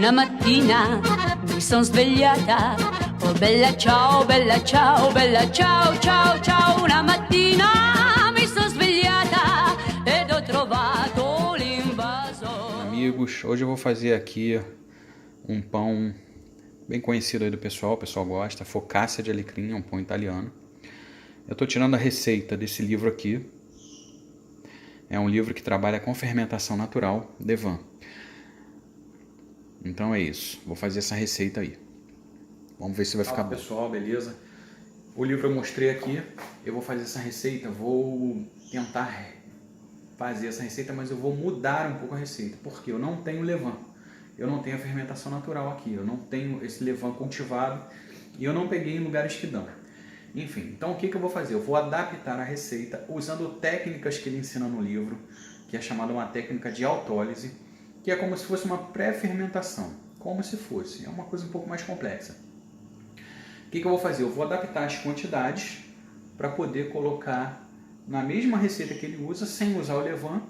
Una mattina mi son svegliata, oh bella ciao, bella ciao, bella ciao, ciao, ciao. Una mattina mi son svegliata ed ho trovato l'invasor. Amigos, hoje eu vou fazer aqui um pão bem conhecido aí do pessoal, o pessoal gosta, focaccia de alecrim, é um pão italiano. Eu estou tirando a receita desse livro aqui. É um livro que trabalha com fermentação natural, Levain. Então é isso, vou fazer essa receita aí. Vamos ver se vai ficar bom. Pessoal, beleza? O livro eu mostrei aqui, eu vou fazer essa receita, vou tentar fazer essa receita, mas eu vou mudar um pouco a receita, porque eu não tenho Levain, eu não tenho a fermentação natural aqui, eu não tenho esse Levain cultivado e eu não peguei em lugares que dão. Enfim, então o que eu vou fazer? Eu vou adaptar a receita usando técnicas que ele ensina no livro, que é chamada uma técnica de autólise, que é como se fosse uma pré-fermentação, como se fosse, é uma coisa um pouco mais complexa. O que eu vou fazer? Eu vou adaptar as quantidades para poder colocar na mesma receita que ele usa, sem usar o Levain,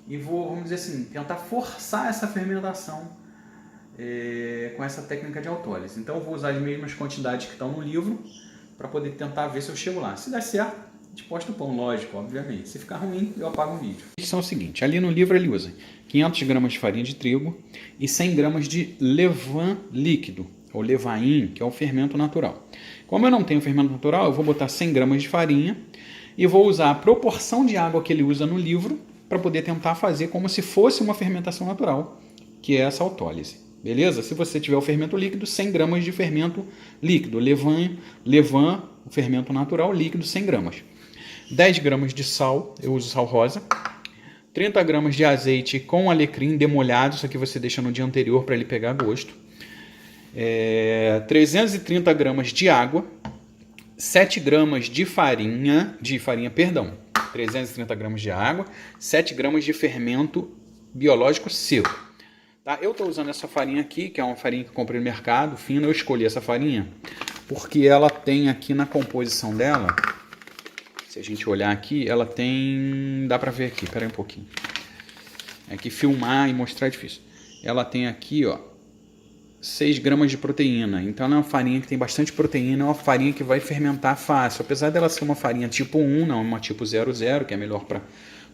e vou, vamos dizer assim, tentar forçar essa fermentação com essa técnica de autólise. Então eu vou usar as mesmas quantidades que estão no livro, para poder tentar ver se eu chego lá. Se der certo, a gente posta o pão, lógico, obviamente. Se ficar ruim, eu apago o vídeo. São o seguinte, ali no livro ele usa 500 gramas de farinha de trigo e 100 gramas de Levain líquido, ou Levain, que é o fermento natural. Como eu não tenho fermento natural, eu vou botar 100 gramas de farinha e vou usar a proporção de água que ele usa no livro para poder tentar fazer como se fosse uma fermentação natural, que é essa autólise. Beleza? Se você tiver o fermento líquido, 100 gramas de fermento líquido. Levain, o fermento natural líquido, 100 gramas. 10 gramas de sal, eu uso sal rosa. 30 gramas de azeite com alecrim demolhado, isso aqui você deixa no dia anterior para ele pegar gosto. 330 gramas de água. 7 gramas de farinha, 330 gramas de água. 7 gramas de fermento biológico seco. Tá? Eu estou usando essa farinha aqui, que é uma farinha que eu comprei no mercado, fina. Eu escolhi essa farinha porque ela tem aqui na composição dela, se a gente olhar aqui, ela tem, dá para ver aqui, espera aí um pouquinho. É que filmar e mostrar é difícil. Ela tem aqui, ó, 6 gramas de proteína. Então ela é uma farinha que tem bastante proteína, é uma farinha que vai fermentar fácil. Apesar dela ser uma farinha tipo 1, não uma tipo 00, que é melhor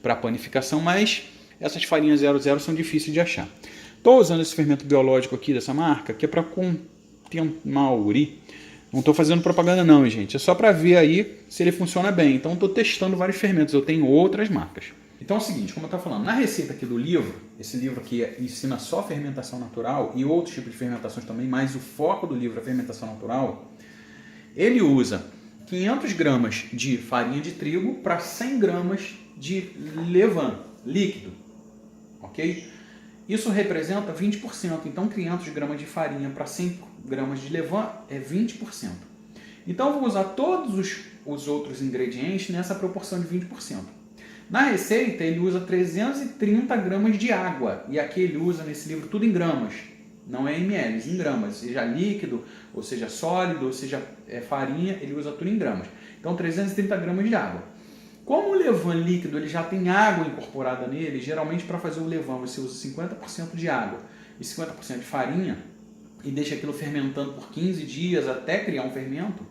para panificação, mas essas farinhas 00 são difíceis de achar. Estou usando esse fermento biológico aqui dessa marca, que é para Contenmauri. Não estou fazendo propaganda não, gente. É só para ver aí se ele funciona bem. Então estou testando vários fermentos. Eu tenho outras marcas. Então é o seguinte, como eu estava falando, na receita aqui do livro, esse livro aqui ensina só fermentação natural e outros tipos de fermentações também, mas o foco do livro é fermentação natural. Ele usa 500 gramas de farinha de trigo para 100 gramas de Levain líquido. Ok? Isso representa 20%, então 500 gramas de farinha para 100 gramas de Levain é 20%. Então eu vou usar todos os outros ingredientes nessa proporção de 20%. Na receita ele usa 330 gramas de água, e aqui ele usa nesse livro tudo em gramas, não é ml, em gramas, seja líquido, ou seja sólido, ou seja farinha, ele usa tudo em gramas. Então 330 gramas de água. Como o Levain líquido ele já tem água incorporada nele, geralmente para fazer o Levain você usa 50% de água e 50% de farinha e deixa aquilo fermentando por 15 dias até criar um fermento.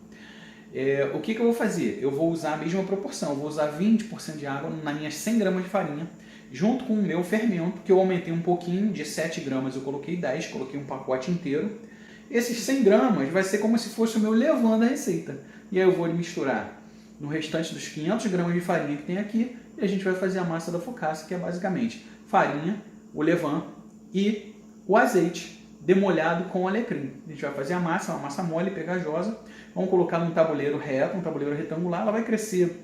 O que eu vou fazer? Eu vou usar a mesma proporção, eu vou usar 20% de água nas minhas 100 gramas de farinha, junto com o meu fermento, que eu aumentei um pouquinho, de 7 gramas eu coloquei 10, coloquei um pacote inteiro. Esses 100 gramas vai ser como se fosse o meu Levain da receita. E aí eu vou misturar no restante dos 500 gramas de farinha que tem aqui, e a gente vai fazer a massa da focaccia, que é basicamente farinha, o Levain e o azeite demolhado com alecrim. A gente vai fazer a massa, uma massa mole, pegajosa, vamos colocar num tabuleiro reto, um tabuleiro retangular, ela vai crescer,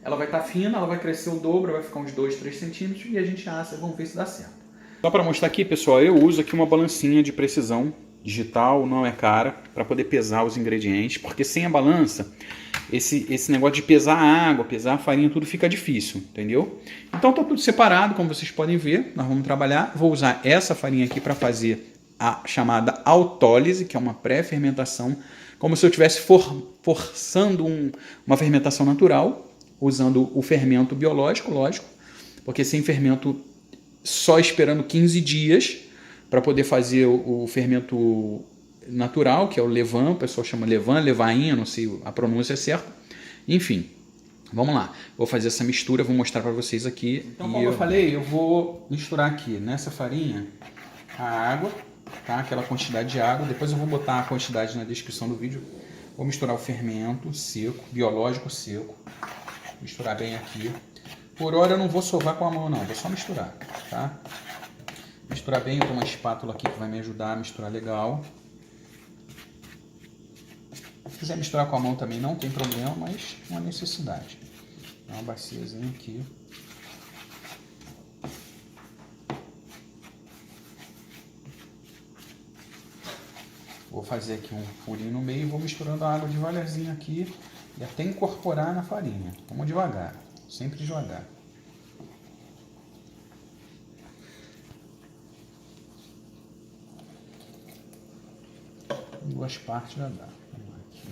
ela vai estar fina, ela vai crescer o dobro, vai ficar uns 2, 3 centímetros, e a gente assa, vamos ver se dá certo. Só para mostrar aqui, pessoal, eu uso aqui uma balancinha de precisão digital, não é cara, para poder pesar os ingredientes, porque sem a balança, esse negócio de pesar a água, pesar a farinha, tudo fica difícil, entendeu? Então está tudo separado, como vocês podem ver, nós vamos trabalhar, vou usar essa farinha aqui para fazer a chamada autólise, que é uma pré-fermentação, como se eu estivesse forçando uma fermentação natural, usando o fermento biológico, lógico, porque sem fermento, só esperando 15 dias, para poder fazer o fermento natural, que é o levain, o pessoal chama levain, levain, não sei a pronúncia certa. Enfim, vamos lá. Vou fazer essa mistura, vou mostrar para vocês aqui. Então, como eu falei, eu vou misturar aqui nessa farinha a água, tá? Aquela quantidade de água. Depois eu vou botar a quantidade na descrição do vídeo. Vou misturar o fermento seco, biológico seco. Misturar bem aqui. Por hora eu não vou sovar com a mão não, vou só misturar, tá? Misturar bem, eu tenho uma espátula aqui que vai me ajudar a misturar legal. Se quiser misturar com a mão também não tem problema, mas é uma necessidade. Dá uma baciazinha aqui. Vou fazer aqui um furinho no meio e vou misturando a água devagarzinho aqui e até incorporar na farinha. Vamos devagar, sempre devagar. Em duas partes já dá. Aqui.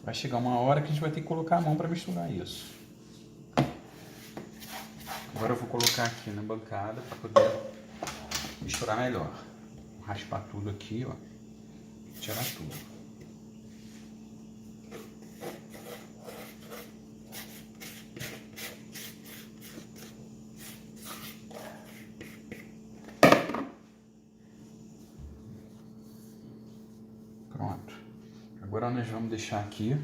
Vai chegar uma hora que a gente vai ter que colocar a mão para misturar isso. Agora eu vou colocar aqui na bancada para poder misturar melhor. Vou raspar tudo aqui, ó. Tirar tudo. Pronto. Agora nós vamos deixar aqui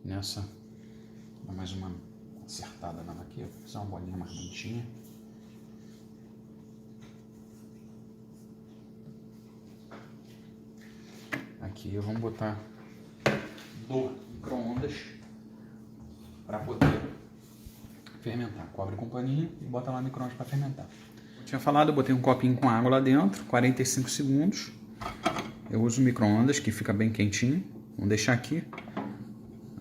nessa, dá mais uma acertada nela aqui, vou fazer uma bolinha mais bonitinha. Aqui vamos botar do micro-ondas para poder fermentar. Cobre com paninho e bota lá no micro-ondas para fermentar. Eu tinha falado, eu botei um copinho com água lá dentro, 45 segundos. Eu uso o micro-ondas que fica bem quentinho. Vamos deixar aqui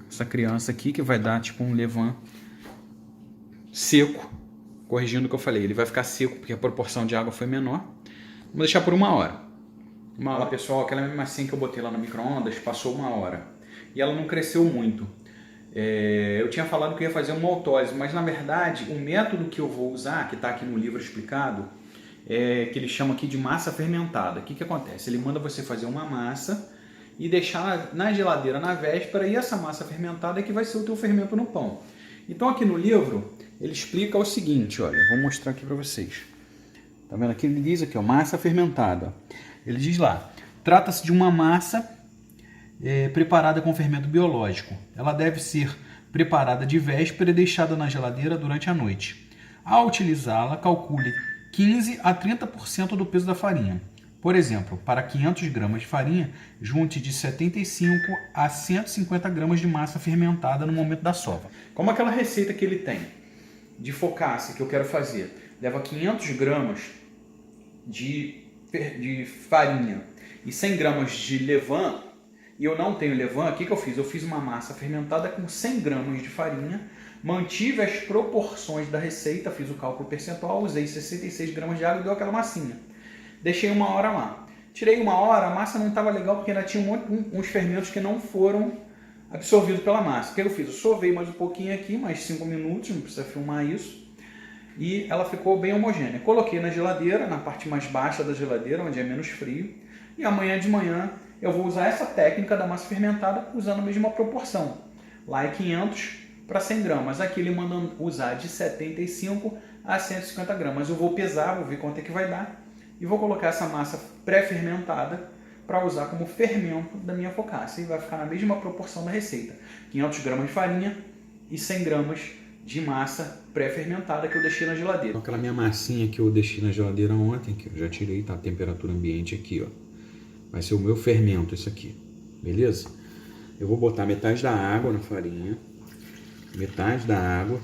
essa criança aqui que vai dar tipo um levain seco, corrigindo o que eu falei, ele vai ficar seco porque a proporção de água foi menor. Vamos deixar por 1 hora. Pessoal, aquela mesma massinha que eu botei lá no micro-ondas, passou 1 hora. E ela não cresceu muito. Eu tinha falado que eu ia fazer uma maltose, mas na verdade o método que eu vou usar, que está aqui no livro explicado, que ele chama aqui de massa fermentada. O que acontece? Ele manda você fazer uma massa e deixar na geladeira na véspera, e essa massa fermentada é que vai ser o teu fermento no pão. Então aqui no livro ele explica o seguinte, olha, vou mostrar aqui para vocês. Tá vendo aqui? Ele diz aqui, ó, massa fermentada. Ele diz lá, trata-se de uma massa preparada com fermento biológico. Ela deve ser preparada de véspera e deixada na geladeira durante a noite. Ao utilizá-la, calcule 15 a 30% do peso da farinha. Por exemplo, para 500 gramas de farinha, junte de 75 a 150 gramas de massa fermentada no momento da sova. Como aquela receita que ele tem de focaccia que eu quero fazer, leva 500 gramas de farinha e 100 gramas de levain, e eu não tenho levain, o que eu fiz? Eu fiz uma massa fermentada com 100 gramas de farinha, mantive as proporções da receita, fiz o cálculo percentual, usei 66 gramas de água e deu aquela massinha. Deixei 1 hora lá. Tirei 1 hora, a massa não estava legal porque ainda tinha uns fermentos que não foram absorvidos pela massa. O que eu fiz? Eu sovei mais um pouquinho aqui, mais 5 minutos, não precisa filmar isso. E ela ficou bem homogênea. Coloquei na geladeira, na parte mais baixa da geladeira, onde é menos frio. E amanhã de manhã eu vou usar essa técnica da massa fermentada usando a mesma proporção. Lá é 500 para 100 gramas. Aqui ele manda usar de 75 a 150 gramas. Eu vou pesar, vou ver quanto é que vai dar. E vou colocar essa massa pré-fermentada para usar como fermento da minha focaccia. E vai ficar na mesma proporção da receita. 500 gramas de farinha e 100 gramas de massa pré-fermentada que eu deixei na geladeira. Então, aquela minha massinha que eu deixei na geladeira ontem, que eu já tirei, tá a temperatura ambiente aqui, ó. Vai ser o meu fermento isso aqui, beleza? Eu vou botar metade da água na farinha, metade da água,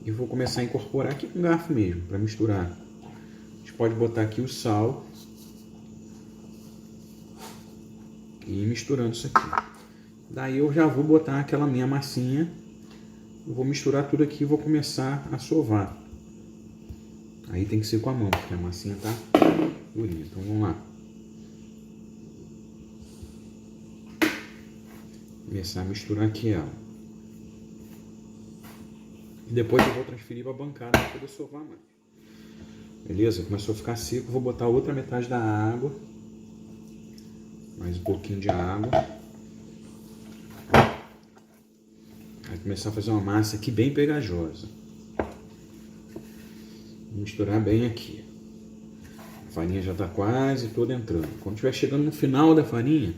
e vou começar a incorporar aqui com garfo mesmo, para misturar. A gente pode botar aqui o sal e ir misturando isso aqui. Daí eu já vou botar aquela minha massinha, eu vou misturar tudo aqui e vou começar a sovar. Aí tem que ser com a mão, porque a massinha tá durinha. Então vamos lá. Começar a misturar aqui ela. E depois eu vou transferir para a bancada para poder sovar mais. Beleza? Começou a ficar seco, vou botar outra metade da água. Mais um pouquinho de água. Vai começar a fazer uma massa aqui bem pegajosa. Vou misturar bem aqui. A farinha já está quase toda entrando. Quando estiver chegando no final da farinha,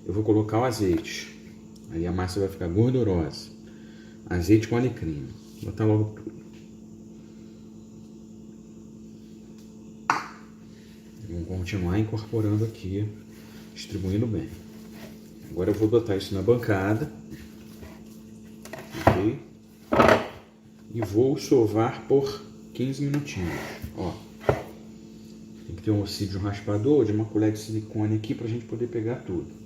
eu vou colocar o azeite. Aí a massa vai ficar gordurosa. Azeite com alecrim. Vou botar logo tudo. Vamos continuar incorporando aqui, distribuindo bem. Agora eu vou botar isso na bancada. Ok? E vou sovar por 15 minutinhos. Ó. Tem que ter um auxílio de um raspador, de uma colher de silicone aqui pra gente poder pegar tudo.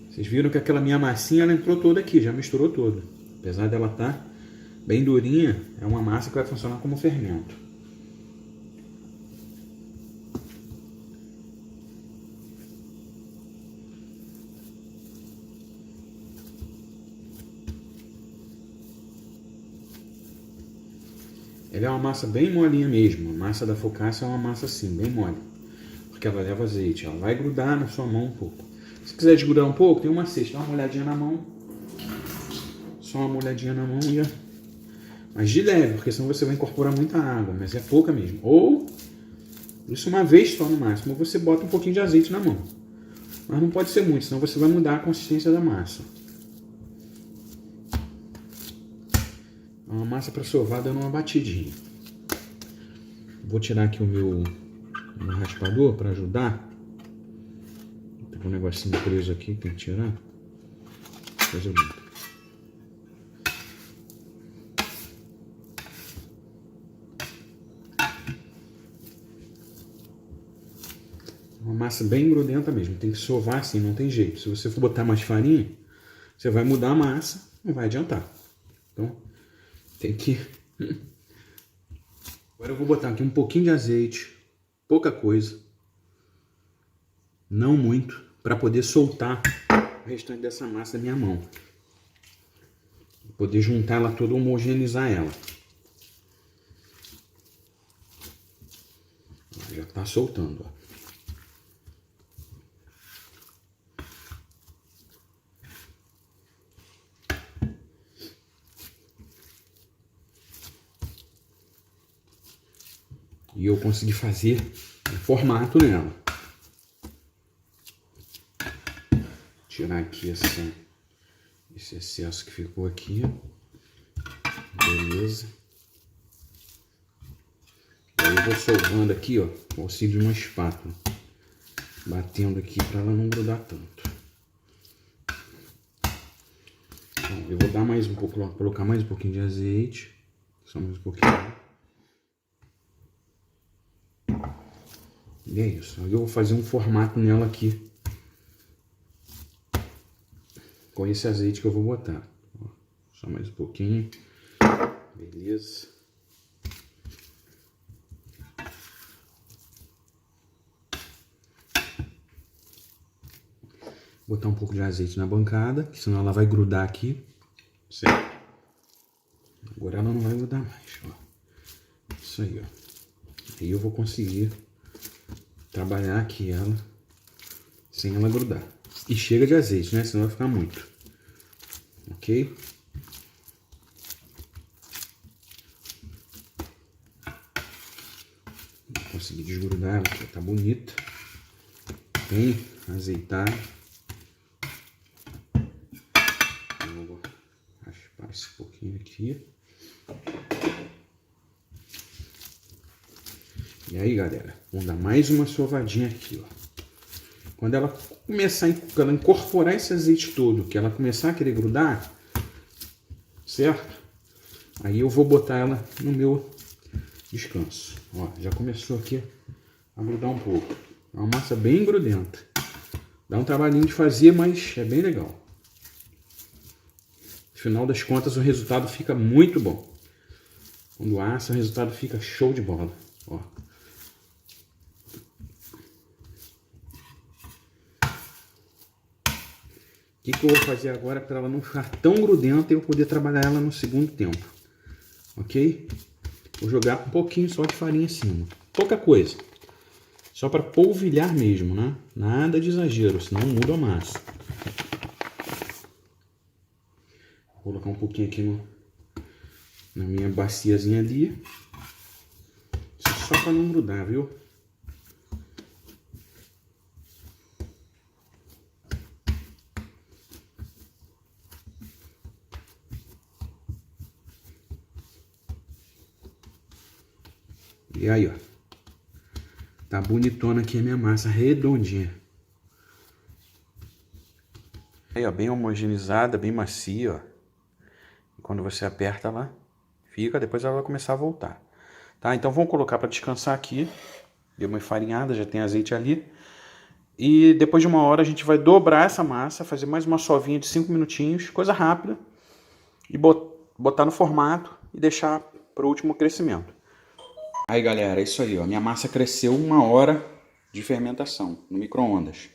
Vocês viram que aquela minha massinha ela entrou toda aqui, já misturou toda. Apesar dela estar bem durinha, é uma massa que vai funcionar como fermento. Ela é uma massa bem molinha mesmo. A massa da focaccia é uma massa assim, bem mole. Porque ela leva azeite, ela vai grudar na sua mão um pouco. Se quiser desgrudar um pouco, tem uma cesta, dá uma olhadinha na mão. Só uma olhadinha na mão e já. Mas de leve, porque senão você vai incorporar muita água, mas é pouca mesmo. Ou, isso uma vez só no máximo, você bota um pouquinho de azeite na mão. Mas não pode ser muito, senão você vai mudar a consistência da massa. É uma massa para sovar dando uma batidinha. Vou tirar aqui o meu raspador para ajudar. Tem um negocinho preso aqui, tem que tirar. Depois eu limpo. Uma massa bem grudenta mesmo, tem que sovar assim, não tem jeito. Se você for botar mais farinha, você vai mudar a massa, não vai adiantar. Então, tem que... Agora eu vou botar aqui um pouquinho de azeite, pouca coisa, não muito, para poder soltar o restante dessa massa da minha mão. Poder juntar ela toda, homogeneizar ela. Já tá soltando, ó. E eu consegui fazer um formato nela. Tirar aqui esse excesso que ficou aqui. Beleza. Aí eu vou solvando aqui, ó, com o auxílio de uma espátula. Batendo aqui para ela não grudar tanto. Então, eu vou dar mais um pouco, colocar mais um pouquinho de azeite. Só mais um pouquinho. E é isso. Aí eu vou fazer um formato nela aqui. Com esse azeite que eu vou botar. Ó, só mais um pouquinho. Beleza. Botar um pouco de azeite na bancada, que senão ela vai grudar aqui. Certo? Agora ela não vai grudar mais. Ó. Isso aí, ó. Aí eu vou conseguir trabalhar aqui ela sem ela grudar. E chega de azeite, né? Senão vai ficar muito. Ok? Vou conseguir desgrudar ela aqui. Tá bonita. Bem azeitada. Eu vou raspar esse pouquinho aqui. E aí, galera, vamos dar mais uma sovadinha aqui, ó. Quando ela começar a incorporar esse azeite todo, que ela começar a querer grudar, certo? Aí eu vou botar ela no meu descanso. Ó, já começou aqui a grudar um pouco. É uma massa bem grudenta. Dá um trabalhinho de fazer, mas é bem legal. No final das contas, o resultado fica muito bom. Quando assa, o resultado fica show de bola. Ó. O que eu vou fazer agora para ela não ficar tão grudenta e eu poder trabalhar ela no segundo tempo, ok? Vou jogar um pouquinho só de farinha em cima, pouca coisa, só para polvilhar mesmo, né? Nada de exagero, senão muda a massa. Vou colocar um pouquinho aqui na minha baciazinha ali, só para não grudar, viu? E aí, ó. Tá bonitona aqui a minha massa, redondinha. Aí, ó, bem homogeneizada, bem macia, ó. E quando você aperta ela, fica, depois ela vai começar a voltar. Tá? Então vamos colocar para descansar aqui. Deu uma enfarinhada, já tem azeite ali. E depois de 1 hora a gente vai dobrar essa massa, fazer mais uma sovinha de 5 minutinhos, coisa rápida. E botar no formato e deixar para o último crescimento. Aí galera, é isso aí, ó. Minha massa cresceu 1 hora de fermentação no micro-ondas.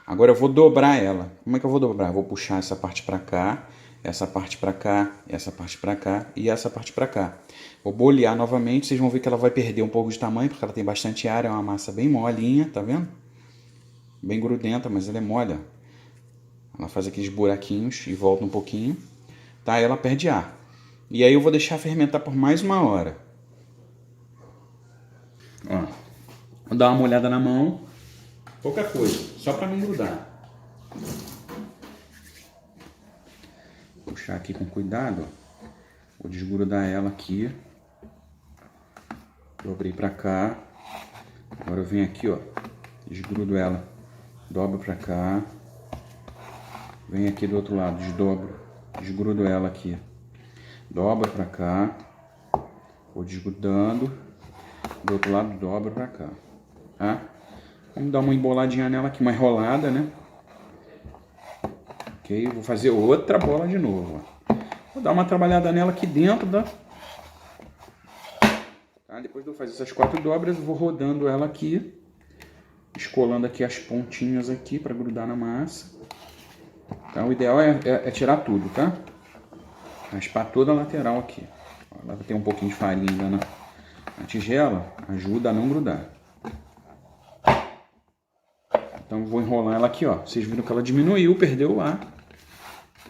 Agora eu vou dobrar ela. Como é que eu vou dobrar? Eu vou puxar essa parte para cá, essa parte para cá, essa parte para cá e essa parte para cá. Vou bolear novamente, vocês vão ver que ela vai perder um pouco de tamanho, porque ela tem bastante ar, é uma massa bem molinha, tá vendo? Bem grudenta, mas ela é mole, ó. Ela faz aqueles buraquinhos e volta um pouquinho, tá? Aí ela perde ar. E aí eu vou deixar fermentar por mais 1 hora. Ó, vou dar uma molhada na mão, pouca coisa, só para não grudar. Vou puxar aqui com cuidado, ó. Vou desgrudar ela aqui. Dobrei para cá. Agora eu venho aqui, ó, desgrudo ela, dobro para cá. Venho aqui do outro lado, desdobro, desgrudo ela aqui, dobro para cá. Vou desgrudando. Do outro lado, dobro pra cá, tá? Vamos dar uma emboladinha nela aqui, uma enrolada, né? Ok, vou fazer outra bola de novo, ó. Vou dar uma trabalhada nela aqui dentro da... Tá? Depois de eu fazer essas 4 dobras, eu vou rodando ela aqui, escolando aqui as pontinhas aqui pra grudar na massa. Tá? O ideal é tirar tudo, tá? Raspar toda a lateral aqui. Ó, ela tem um pouquinho de farinha ainda a tigela, ajuda a não grudar. Então vou enrolar ela aqui, ó. Vocês viram que ela diminuiu, perdeu o ar,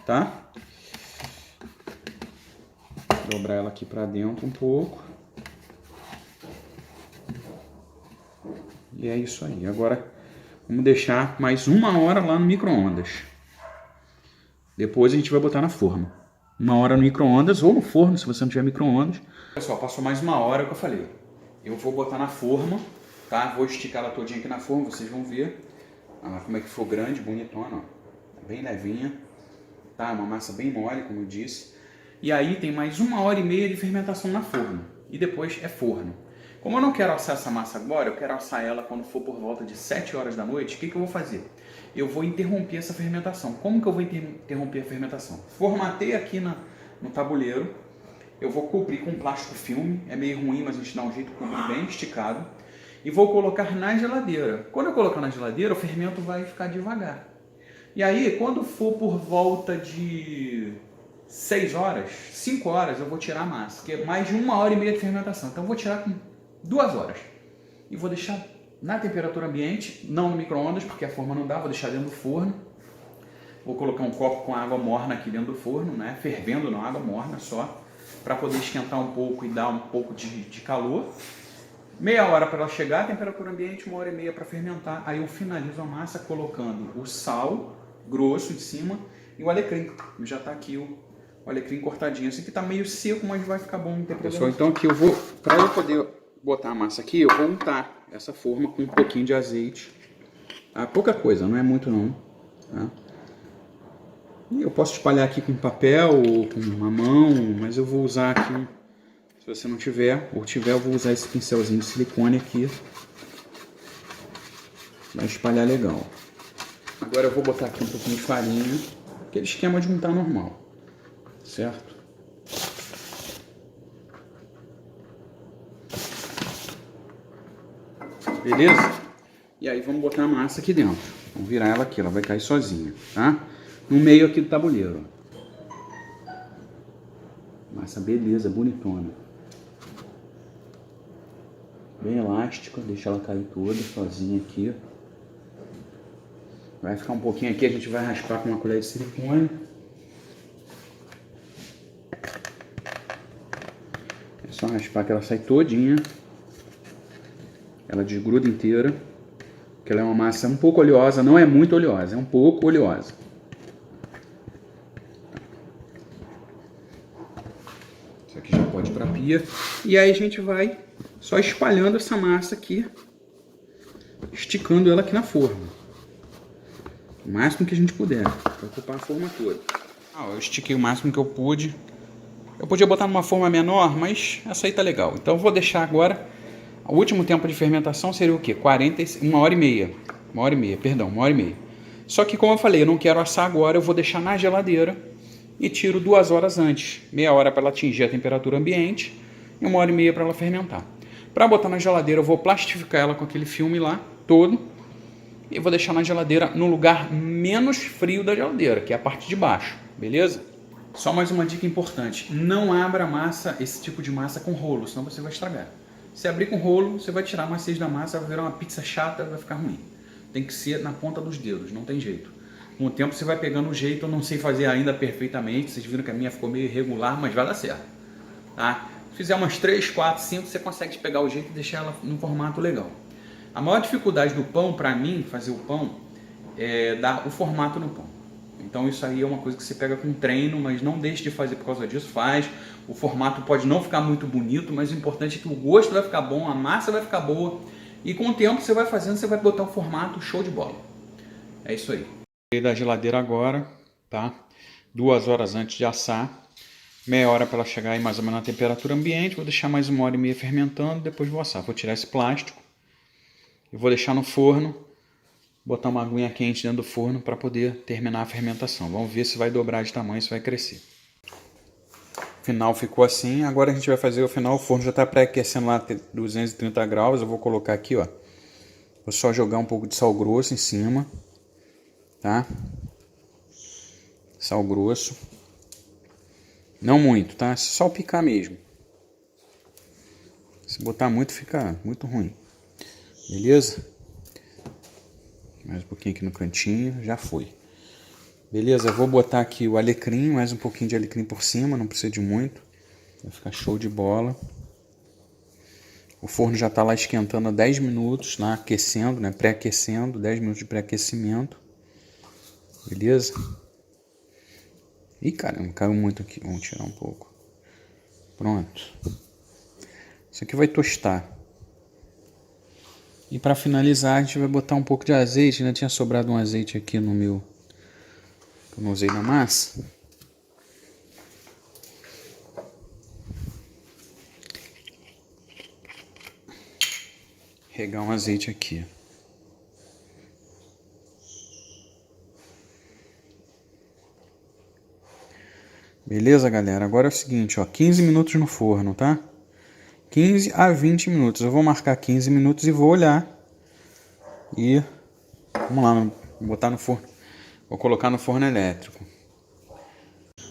tá? Dobrar ela aqui pra dentro um pouco. E é isso aí. Agora vamos deixar mais 1 hora lá no micro-ondas. Depois a gente vai botar na forma. 1 hora no micro-ondas ou no forno, se você não tiver micro-ondas. Pessoal, passou mais 1 hora, é o que eu falei. Eu vou botar na forma, tá? Vou esticar ela todinha aqui na forma, vocês vão ver. Ah, como é que ficou grande, bonitona, ó. Bem levinha, tá? Uma massa bem mole, como eu disse. E aí tem mais 1 hora e meia de fermentação na forma. E depois é forno. Como eu não quero assar essa massa agora, eu quero assar ela quando for por volta de 7 horas da noite, o que eu vou fazer? Eu vou interromper essa fermentação. Como que eu vou interromper a fermentação? Formatei aqui no tabuleiro. Eu vou cobrir com plástico filme, é meio ruim, mas a gente dá um jeito de cobrir bem esticado. E vou colocar na geladeira. Quando eu colocar na geladeira, o fermento vai ficar devagar. E aí, quando for por volta de 6 horas, 5 horas, eu vou tirar a massa, que é mais de 1 hora e meia de fermentação. Então eu vou tirar com 2 horas. E vou deixar na temperatura ambiente, não no micro-ondas, porque a forma não dá, vou deixar dentro do forno. Vou colocar um copo com água morna aqui dentro do forno, né? Fervendo na água morna só, para poder esquentar um pouco e dar um pouco de calor. Meia hora para ela chegar à temperatura ambiente, 1 hora e meia para fermentar. Aí eu finalizo a massa colocando o sal grosso em cima e o alecrim. Já está aqui o alecrim cortadinho. Esse aqui está meio seco, mas vai ficar bom. Não tem problema. Pessoal, então aqui eu vou, para eu poder botar a massa aqui, eu vou untar essa forma com um pouquinho de azeite. Tá? Pouca coisa, não é muito não. Tá? E eu posso espalhar aqui com papel ou com uma mão, mas eu vou usar aqui, se você não tiver, ou tiver, eu vou usar esse pincelzinho de silicone aqui. Vai espalhar legal. Agora eu vou botar aqui um pouquinho de farinha, aquele esquema de untar normal, certo? Beleza? E aí vamos botar a massa aqui dentro. Vamos virar ela aqui, ela vai cair sozinha, tá? No meio aqui do tabuleiro, ó. Massa beleza, bonitona. Bem elástica, deixa ela cair toda sozinha aqui. Vai ficar um pouquinho aqui, a gente vai raspar com uma colher de silicone. É só raspar que ela sai todinha. Ela desgruda inteira. Porque ela é uma massa um pouco oleosa, não é muito oleosa, é um pouco oleosa. Isso aqui já pode ir para a pia. E aí a gente vai só espalhando essa massa aqui, esticando ela aqui na forma. O máximo que a gente puder, para ocupar a forma toda. Eu estiquei o máximo que eu pude. Eu podia botar numa forma menor, mas essa aí tá legal. Então eu vou deixar agora. O último tempo de fermentação seria o quê? 1 hora e meia. 1 hora e meia, perdão, 1 hora e meia. Só que como eu falei, eu não quero assar agora, eu vou deixar na geladeira e tiro 2 horas antes. Meia hora para ela atingir a temperatura ambiente e 1 hora e meia para ela fermentar. Para botar na geladeira, eu vou plastificar ela com aquele filme lá, todo. E vou deixar na geladeira no lugar menos frio da geladeira, que é a parte de baixo, beleza? Só mais uma dica importante. Não abra massa, esse tipo de massa com rolo, senão você vai estragar. Se abrir com rolo, você vai tirar a maciez da massa, vai virar uma pizza chata, vai ficar ruim. Tem que ser na ponta dos dedos, não tem jeito. Com o tempo você vai pegando o jeito, eu não sei fazer ainda perfeitamente, vocês viram que a minha ficou meio irregular, mas vai dar certo. Tá? Se fizer umas 3, 4, 5, você consegue pegar o jeito e deixar ela num formato legal. A maior dificuldade do pão, para mim, fazer o pão, é dar o formato no pão. Então isso aí é uma coisa que você pega com treino, mas não deixe de fazer por causa disso, faz. O formato pode não ficar muito bonito, mas o importante é que o gosto vai ficar bom, a massa vai ficar boa. E com o tempo você vai fazendo, você vai botar um formato show de bola. É isso aí. Tirei da geladeira agora, tá? 2 horas antes de assar. Meia hora para ela chegar aí mais ou menos na temperatura ambiente. Vou deixar mais 1 hora e meia fermentando, depois vou assar. Vou tirar esse plástico e vou deixar no forno. Botar uma aguinha quente dentro do forno para poder terminar a fermentação. Vamos ver se vai dobrar de tamanho, se vai crescer. O final ficou assim. Agora a gente vai fazer o final. O forno já está pré-aquecendo lá 230 graus. Eu vou colocar aqui, ó. Vou só jogar um pouco de sal grosso em cima. Tá? Sal grosso. Não muito, tá? Só picar mesmo. Se botar muito, fica muito ruim. Beleza? Mais um pouquinho aqui no cantinho, já foi. Beleza, eu vou botar aqui o alecrim, mais um pouquinho de alecrim por cima, não precisa de muito. Vai ficar show de bola. O forno já está lá esquentando há 10 minutos, lá aquecendo, né? Pré-aquecendo, 10 minutos de pré-aquecimento. Beleza? Ih, caramba, caiu muito aqui. Vamos tirar um pouco. Pronto. Isso aqui vai tostar. E para finalizar, a gente vai botar um pouco de azeite. Ainda tinha sobrado um azeite aqui no meu, que eu não usei na massa. Regar um azeite aqui. Beleza, galera? Agora é o seguinte, ó, 15 minutos no forno, tá? 15 a 20 minutos. Eu vou marcar 15 minutos e vou olhar. E vamos lá, vou botar no forno. Vou colocar no forno elétrico.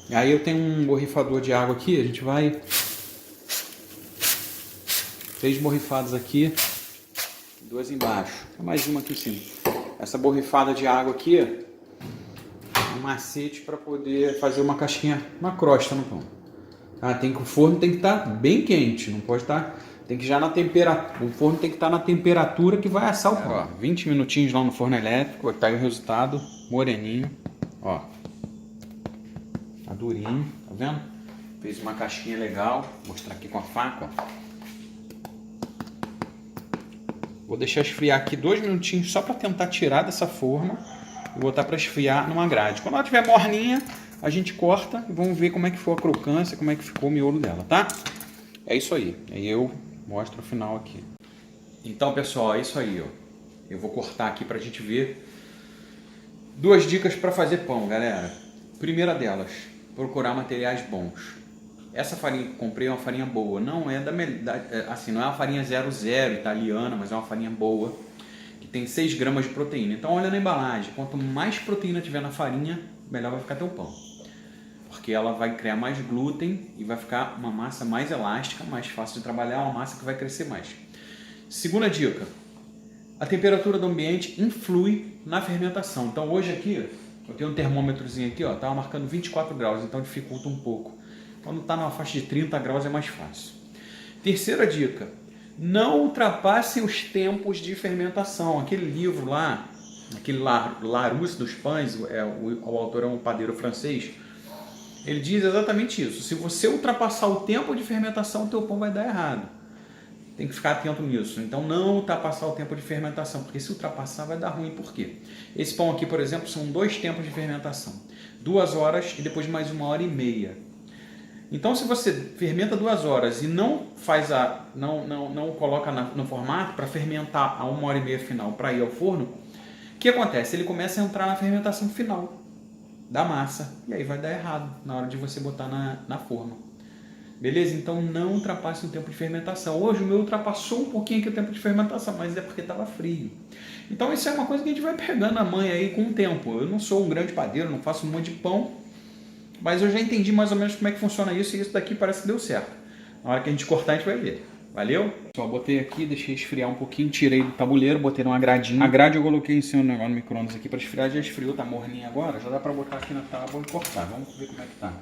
E aí eu tenho um borrifador de água aqui. A gente vai 3 borrifadas aqui, 2 embaixo. Mais uma aqui em cima. Essa borrifada de água aqui é um macete para poder fazer uma casquinha, uma crosta no pão. O forno tem que estar bem quente, não pode estar, tem que já na temperatura, o forno tem que estar na temperatura que vai assar o pão. Ó, 20 minutinhos lá no forno elétrico, tá aí o resultado, moreninho, ó. Tá durinho, tá vendo? Fez uma casquinha legal, vou mostrar aqui com a faca, ó. Vou deixar esfriar aqui 2 minutinhos só para tentar tirar dessa forma e botar para esfriar numa grade. Quando ela estiver morninha, a gente corta e vamos ver como é que foi a crocância, como é que ficou o miolo dela, tá? É isso aí. Aí eu mostro o final aqui. Então, pessoal, é isso aí, ó. Eu vou cortar aqui pra gente ver 2 dicas para fazer pão, galera. Primeira delas, procurar materiais bons. essa farinha que eu comprei é uma farinha boa. Não é assim, não é uma farinha 00 italiana, mas é uma farinha boa, que tem 6 gramas de proteína. Então olha na embalagem, quanto mais proteína tiver na farinha, melhor vai ficar teu pão. Porque ela vai criar mais glúten e vai ficar uma massa mais elástica, mais fácil de trabalhar, uma massa que vai crescer mais. Segunda dica, a temperatura do ambiente influi na fermentação. Então hoje aqui, eu tenho um termômetrozinho aqui, ó, tava marcando 24 graus, então dificulta um pouco. Quando está na faixa de 30 graus é mais fácil. Terceira dica, não ultrapassem os tempos de fermentação. Aquele livro lá, aquele Larousse dos pães, o autor é um padeiro francês, ele diz exatamente isso. Se você ultrapassar o tempo de fermentação, o teu pão vai dar errado. Tem que ficar atento nisso. Então não ultrapassar o tempo de fermentação, porque se ultrapassar vai dar ruim. Por quê? Esse pão aqui, por exemplo, são 2 tempos de fermentação. 2 horas e depois mais 1h30. Então, se você fermenta 2 horas e não faz não coloca no formato para fermentar a 1h30 final para ir ao forno, o que acontece? Ele começa a entrar na fermentação final da massa e aí vai dar errado na hora de você botar na forma. Beleza? Então não ultrapasse o tempo de fermentação. Hoje o meu ultrapassou um pouquinho aqui o tempo de fermentação, mas é porque estava frio. Então isso é uma coisa que a gente vai pegando a manha aí com o tempo. Eu não sou um grande padeiro, não faço um monte de pão, mas eu já entendi mais ou menos como é que funciona isso e isso daqui parece que deu certo. Na hora que a gente cortar a gente vai ver. Valeu? Só botei aqui, deixei esfriar um pouquinho, tirei do tabuleiro, botei numa gradinha. A grade eu coloquei em cima do negócio no micro-ondas aqui para esfriar, já esfriou, tá morninha agora, já dá para botar aqui na tábua e cortar. Vamos ver como é que tá.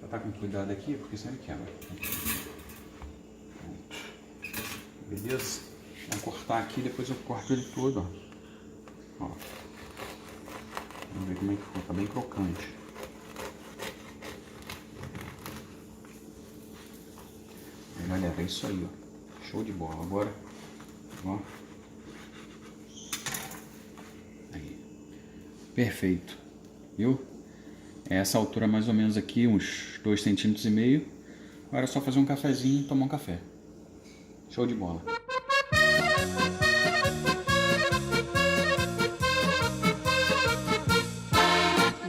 Vou tá com cuidado aqui, porque senão ele quebra. Pronto. Beleza? Vamos cortar aqui, depois eu corto ele todo, ó. Vamos ver como é que ficou, tá bem crocante. Aí, galera, é isso aí, ó. Show de bola. Agora, ó. Aí. Perfeito. Viu? É essa altura mais ou menos aqui, uns 2,5 cm. Agora é só fazer um cafezinho e tomar um café. Show de bola.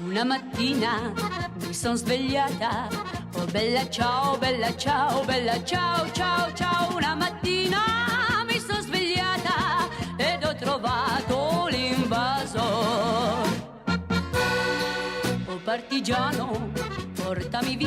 Una mattina mi son svegliata, oh bella ciao, bella ciao, bella ciao, ciao, ciao. Una mattina mi son svegliata ed ho trovato l'invasor. Oh partigiano, portami via.